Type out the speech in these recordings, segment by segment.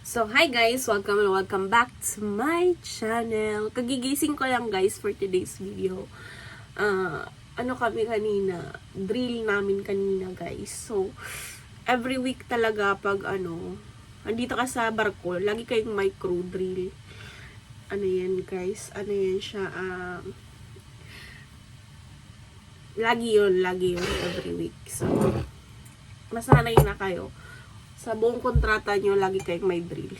So, hi guys! Welcome back to my channel. Kagigising ko lang guys for today's video. Ano kami kanina? Drill namin kanina guys. So, every week talaga pag andito ka sa barko, lagi kayong may crew drill. Ano yan guys? Ano yan siya? Lagi yun every week. So, masanay na kayo. Sa buong kontrata nyo, lagi kayong may drill.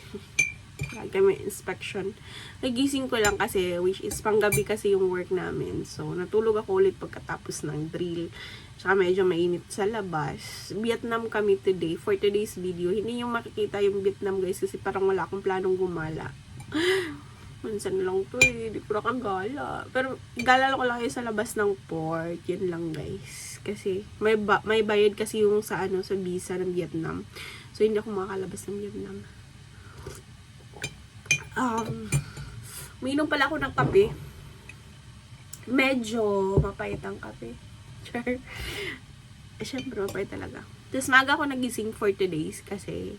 Lagi kayong may inspection. Nagising ko lang kasi, which is panggabi kasi yung work namin. So, natulog ako ulit pagkatapos ng drill. Tsaka medyo mainit sa labas. Vietnam kami today, for today's video. Hindi nyo makikita yung Vietnam guys kasi parang wala akong planong gumala. Minsan lang to hindi ko na kagala. Pero, gala ko lang kayo sa labas ng port. Yun lang guys. Kasi, may bayad kasi yung sa visa ng Vietnam. So, hindi ako makakalabas ng Vietnam. Uminom pala ako ng kape. Medyo mapait ang kape. Sure. Siyempre, mapait talaga. Tapos, maga ako nagising for today's kasi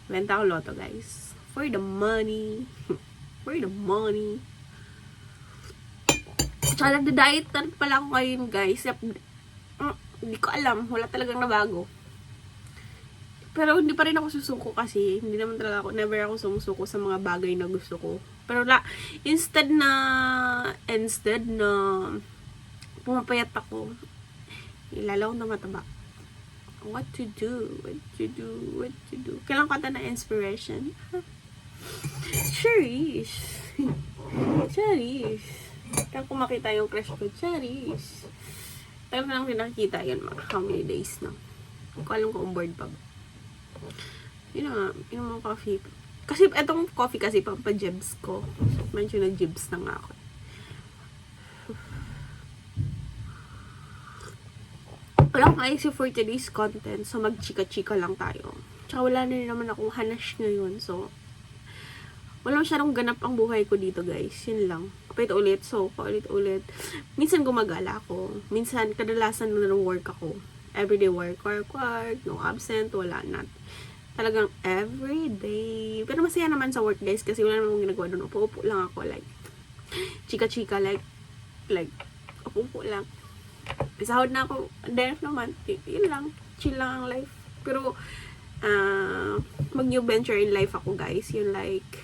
benta ko loto, guys. For the money. For the money. Tsaka, nagda-diet na pala ako ngayon, guys. Hindi ko alam. Wala talagang nabago. Pero hindi pa rin ako susuko kasi hindi naman talaga ako, never ako sumusuko sa mga bagay na gusto ko. Pero instead na pumapayat ako, ilalaw na mataba. What to do? Kailangan kata na inspiration. Cherish. Kailangan ko makita yung crush ko. Cherish. Tayo na lang pinakikita yun mga how many days na. Hindi ko alam kung board pa ba. Yun na, yung mga coffee. Kasi itong coffee kasi pampajibs ko. Medyo na-jibs na nga ako. Wala akong ayos for today's content. So, mag-chika-chika lang tayo. Tsaka wala na rin naman akong hanash ngayon. So, wala masyadong ganap ang buhay ko dito guys. Yun lang. Paulit-ulit. So, paulit-ulit. Minsan gumagala ako. Minsan, kadalasan na work ako. Everyday work. No absent. Wala na. Talagang everyday. Pero masaya naman sa work guys. Kasi wala namang ginagawa doon. Upo-upo lang ako. Like, chika-chika. Like, upo-upo lang. Sahod na ako. Def naman. Yun lang. Chill lang ang life. Pero, mag-new venture in life ako guys. Yun like,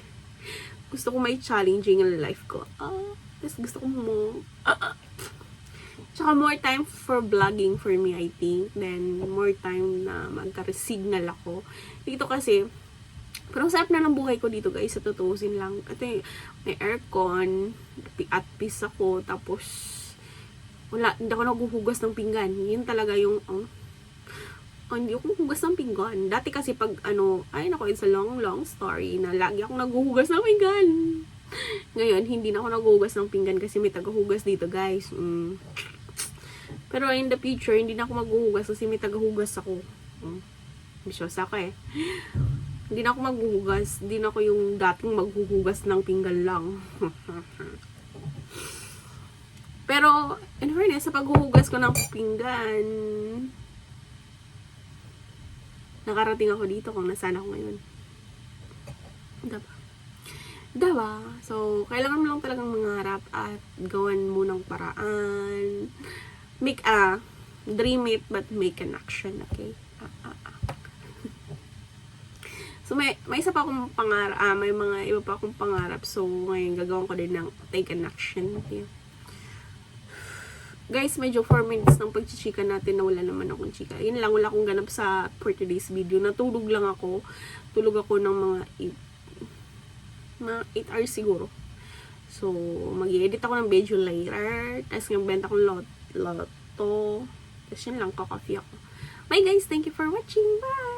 gusto ko may challenging in life ko. Tapos gusto ko tsaka more time for vlogging for me, I think. Then, more time na magka-signal ako. Dito kasi, parang sarap na ng buhay ko dito, guys. Sa tutusin lang. Kasi, may aircon, at peace ako. Tapos, hindi ako naghuhugas ng pinggan. Yun talaga yung, hindi ako hugas ng pinggan. Dati kasi pag, it's a long story na lagi akong naghuhugas ng pinggan. Ngayon, hindi na ako naghuhugas ng pinggan kasi may tagahugas dito, guys. Pero in the future, hindi na ako maghuhugas kasi may tagahugas ako. Bisyosa ako eh. Hindi na ako maghuhugas. Hindi na ako yung dating maghuhugas ng pinggan lang. Pero, in fairness, sa paghuhugas ko ng pinggan, nakarating ako dito kung nasaan ako ngayon. Diba? So, kailangan mo lang talagang mangarap at gawan mo ng paraan. Make dream it but make an action, okay? So, may isa pa akong pangarap, may mga iba pa akong pangarap. So, ngayon gagawin ko din ng take an action. Okay? Guys, medyo 4 minutes ng pagchichika natin na wala naman akong chika. Yun lang, wala akong ganap sa for today's video. Natulog lang ako. Tulog ako ng mga 8 hours siguro. So, mag-i-edit ako ng video later. Tapos, benta ko loto. Tapos, yun lang, coffee ako. Bye guys! Thank you for watching! Bye!